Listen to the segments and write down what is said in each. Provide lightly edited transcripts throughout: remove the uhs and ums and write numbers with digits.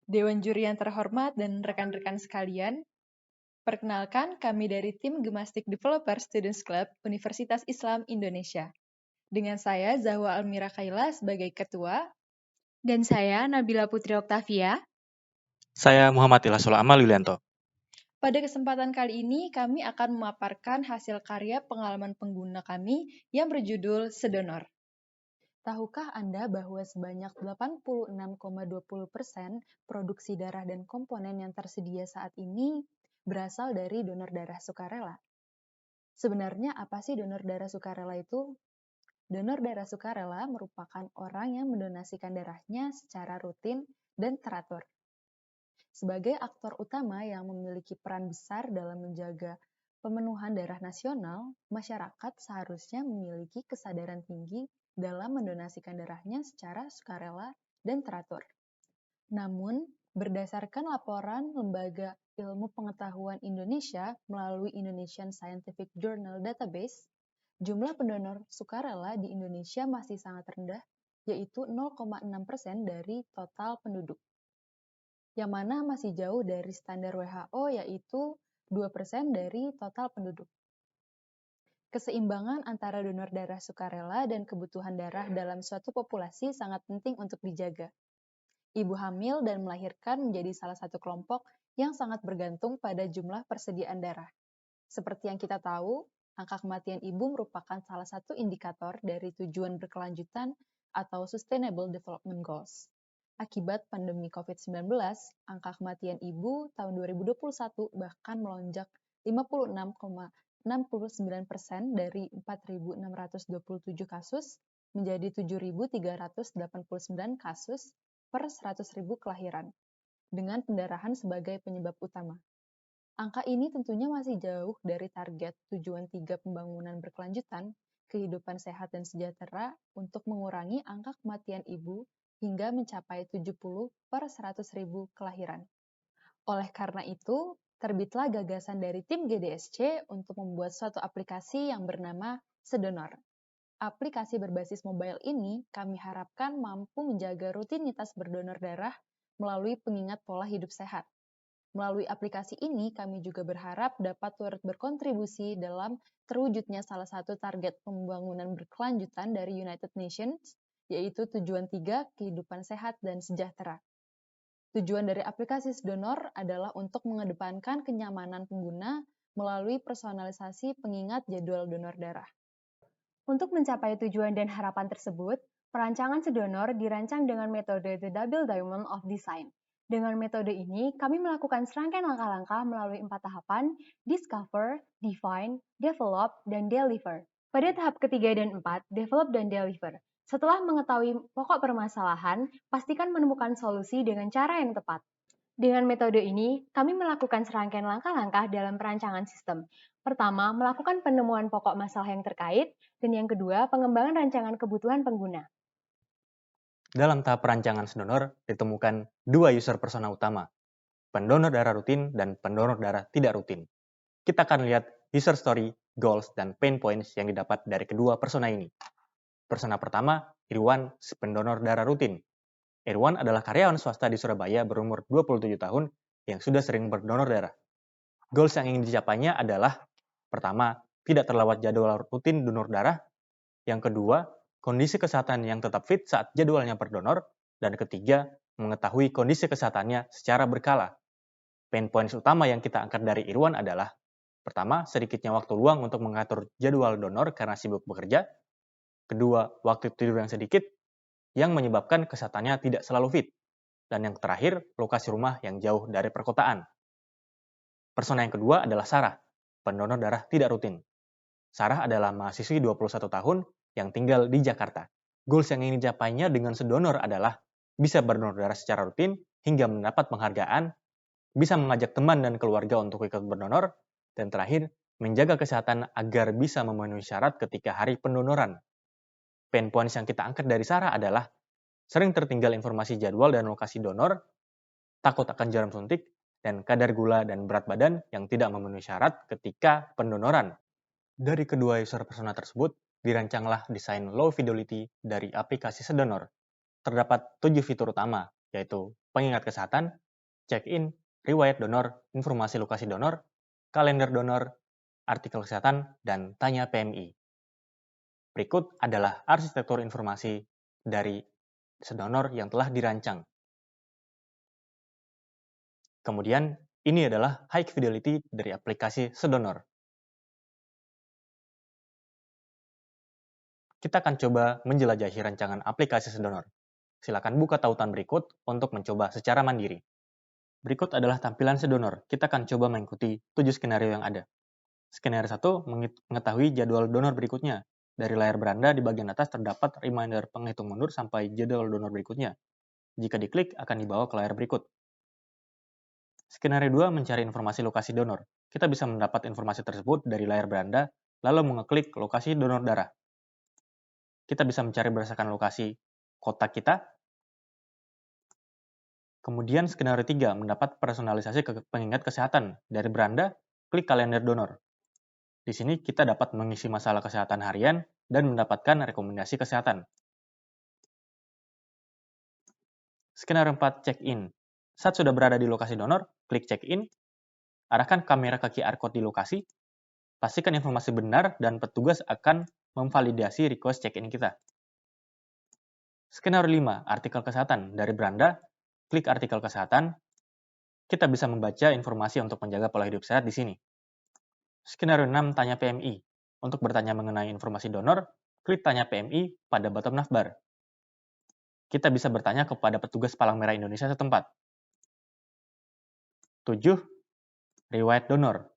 Dewan Juri yang terhormat dan rekan-rekan sekalian, perkenalkan kami dari tim Gemastik Developer Students Club Universitas Islam Indonesia. Dengan saya, Zahwa Almira Kaila sebagai ketua. Dan saya, Nabila Putri Oktavia. Saya Muhammad Ilhasul Amal Yulianto. Pada kesempatan kali ini, kami akan memaparkan hasil karya pengalaman pengguna kami yang berjudul Sedonor. Tahukah Anda bahwa sebanyak 86,20% produksi darah dan komponen yang tersedia saat ini berasal dari donor darah sukarela? Sebenarnya apa sih donor darah sukarela itu? Donor darah sukarela merupakan orang yang mendonasikan darahnya secara rutin dan teratur. Sebagai aktor utama yang memiliki peran besar dalam menjaga pemenuhan darah nasional, masyarakat seharusnya memiliki kesadaran tinggi dalam mendonasikan darahnya secara sukarela dan teratur. Namun, berdasarkan laporan Lembaga Ilmu Pengetahuan Indonesia melalui Indonesian Scientific Journal Database, jumlah pendonor sukarela di Indonesia masih sangat rendah, yaitu 0,6% dari total penduduk. Yang mana masih jauh dari standar WHO, yaitu 2% dari total penduduk. Keseimbangan antara donor darah sukarela dan kebutuhan darah dalam suatu populasi sangat penting untuk dijaga. Ibu hamil dan melahirkan menjadi salah satu kelompok yang sangat bergantung pada jumlah persediaan darah. Seperti yang kita tahu, angka kematian ibu merupakan salah satu indikator dari tujuan berkelanjutan atau Sustainable Development Goals. Akibat pandemi COVID-19, angka kematian ibu tahun 2021 bahkan melonjak 56,69% dari 4.627 kasus menjadi 7.389 kasus per 100.000 kelahiran, dengan pendarahan sebagai penyebab utama. Angka ini tentunya masih jauh dari target tujuan 3 pembangunan berkelanjutan, kehidupan sehat dan sejahtera untuk mengurangi angka kematian ibu hingga mencapai 70 per 100.000 kelahiran. Oleh karena itu, terbitlah gagasan dari tim GDSC untuk membuat suatu aplikasi yang bernama Sedonor. Aplikasi berbasis mobile ini kami harapkan mampu menjaga rutinitas berdonor darah melalui pengingat pola hidup sehat. Melalui aplikasi ini, kami juga berharap dapat turut berkontribusi dalam terwujudnya salah satu target pembangunan berkelanjutan dari United Nations, yaitu tujuan 3, kehidupan sehat dan sejahtera. Tujuan dari aplikasi Sedonor adalah untuk mengedepankan kenyamanan pengguna melalui personalisasi pengingat jadwal donor darah. Untuk mencapai tujuan dan harapan tersebut, perancangan Sedonor dirancang dengan metode The Double Diamond of Design. Dengan metode ini, kami melakukan serangkaian langkah-langkah melalui 4 tahapan: Discover, Define, Develop, dan Deliver. Pada tahap ketiga dan 4, Develop dan Deliver. Setelah mengetahui pokok permasalahan, pastikan menemukan solusi dengan cara yang tepat. Dengan metode ini, kami melakukan serangkaian langkah-langkah dalam perancangan sistem. Pertama, melakukan penemuan pokok masalah yang terkait, dan yang kedua, pengembangan rancangan kebutuhan pengguna. Dalam tahap perancangan Sedonor, ditemukan dua user persona utama, pendonor darah rutin dan pendonor darah tidak rutin. Kita akan lihat user story, goals, dan pain points yang didapat dari kedua persona ini. Persona pertama, Irwan, pendonor darah rutin. Irwan adalah karyawan swasta di Surabaya berumur 27 tahun yang sudah sering berdonor darah. Goals yang ingin dicapainya adalah: pertama, tidak terlewat jadwal rutin donor darah. Yang kedua, kondisi kesehatan yang tetap fit saat jadwalnya berdonor. Dan ketiga, mengetahui kondisi kesehatannya secara berkala. Pain points utama yang kita angkat dari Irwan adalah: pertama, sedikitnya waktu luang untuk mengatur jadwal donor karena sibuk bekerja. Kedua, waktu tidur yang sedikit yang menyebabkan kesehatannya tidak selalu fit. Dan yang terakhir, lokasi rumah yang jauh dari perkotaan. Persona yang kedua adalah Sarah, pendonor darah tidak rutin. Sarah adalah mahasiswi 21 tahun yang tinggal di Jakarta. Goals yang ingin dicapainya dengan sedonor adalah bisa berdonor darah secara rutin hingga mendapat penghargaan, bisa mengajak teman dan keluarga untuk ikut berdonor, dan terakhir, menjaga kesehatan agar bisa memenuhi syarat ketika hari pendonoran. Pain points yang kita angkat dari Sarah adalah sering tertinggal informasi jadwal dan lokasi donor, takut akan jarum suntik, dan kadar gula dan berat badan yang tidak memenuhi syarat ketika pendonoran. Dari kedua user persona tersebut, dirancanglah desain low fidelity dari aplikasi Sedonor. Terdapat 7 fitur utama, yaitu pengingat kesehatan, check-in, riwayat donor, informasi lokasi donor, kalender donor, artikel kesehatan, dan tanya PMI. Berikut adalah arsitektur informasi dari sedonor yang telah dirancang. Kemudian, ini adalah high fidelity dari aplikasi sedonor. Kita akan coba menjelajahi rancangan aplikasi sedonor. Silakan buka tautan berikut untuk mencoba secara mandiri. Berikut adalah tampilan sedonor. Kita akan coba mengikuti 7 skenario yang ada. Skenario 1 mengetahui jadwal donor berikutnya. Dari layar beranda di bagian atas terdapat reminder penghitung mundur sampai jadwal donor berikutnya. Jika diklik, akan dibawa ke layar berikut. Skenario 2 mencari informasi lokasi donor. Kita bisa mendapat informasi tersebut dari layar beranda, lalu mengeklik lokasi donor darah. Kita bisa mencari berdasarkan lokasi kota kita. Kemudian skenario 3 mendapat personalisasi ke pengingat kesehatan. Dari beranda, klik kalender donor. Di sini kita dapat mengisi masalah kesehatan harian dan mendapatkan rekomendasi kesehatan. Skenario 4 check-in. Saat sudah berada di lokasi donor, klik check-in, arahkan kamera ke QR code di lokasi, pastikan informasi benar dan petugas akan memvalidasi request check-in kita. Skenario 5, artikel kesehatan. Dari beranda, klik artikel kesehatan. Kita bisa membaca informasi untuk menjaga pola hidup sehat di sini. Skenario 6, tanya PMI. Untuk bertanya mengenai informasi donor, klik tanya PMI pada bottom navbar. Kita bisa bertanya kepada petugas Palang Merah Indonesia setempat. 7. Riwayat donor.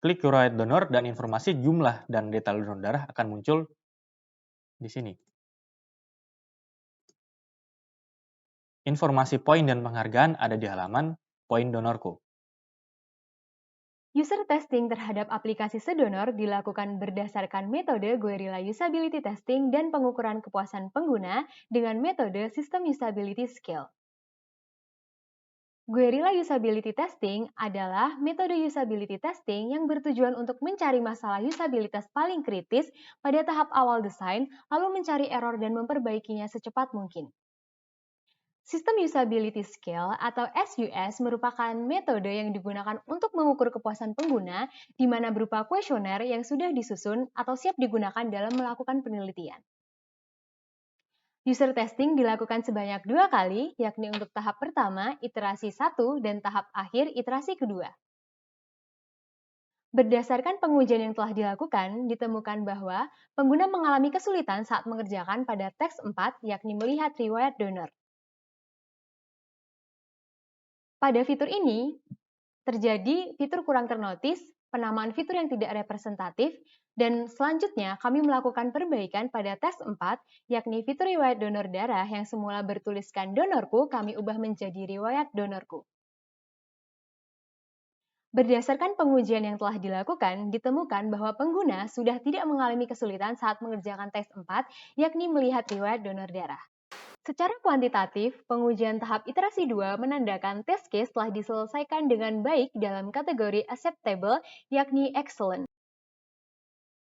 Klik riwayat donor dan informasi jumlah dan detail donor darah akan muncul di sini. Informasi poin dan penghargaan ada di halaman poin donorku. User testing terhadap aplikasi sedonor dilakukan berdasarkan metode Guerrilla Usability Testing dan pengukuran kepuasan pengguna dengan metode System Usability Scale. Guerrilla Usability Testing adalah metode usability testing yang bertujuan untuk mencari masalah usabilitas paling kritis pada tahap awal desain, lalu mencari error dan memperbaikinya secepat mungkin. Sistem Usability Scale atau SUS merupakan metode yang digunakan untuk mengukur kepuasan pengguna, di mana berupa kuesioner yang sudah disusun atau siap digunakan dalam melakukan penelitian. User testing dilakukan sebanyak 2 kali, yakni untuk tahap pertama, iterasi 1, dan tahap akhir, iterasi kedua. Berdasarkan pengujian yang telah dilakukan, ditemukan bahwa pengguna mengalami kesulitan saat mengerjakan pada teks 4, yakni melihat riwayat donor. Pada fitur ini, terjadi fitur kurang ternotis, penamaan fitur yang tidak representatif, dan selanjutnya kami melakukan perbaikan pada tes 4, yakni fitur riwayat donor darah yang semula bertuliskan donorku, kami ubah menjadi riwayat donorku. Berdasarkan pengujian yang telah dilakukan, ditemukan bahwa pengguna sudah tidak mengalami kesulitan saat mengerjakan tes 4, yakni melihat riwayat donor darah. Secara kuantitatif, pengujian tahap iterasi 2 menandakan test case telah diselesaikan dengan baik dalam kategori acceptable, yakni excellent.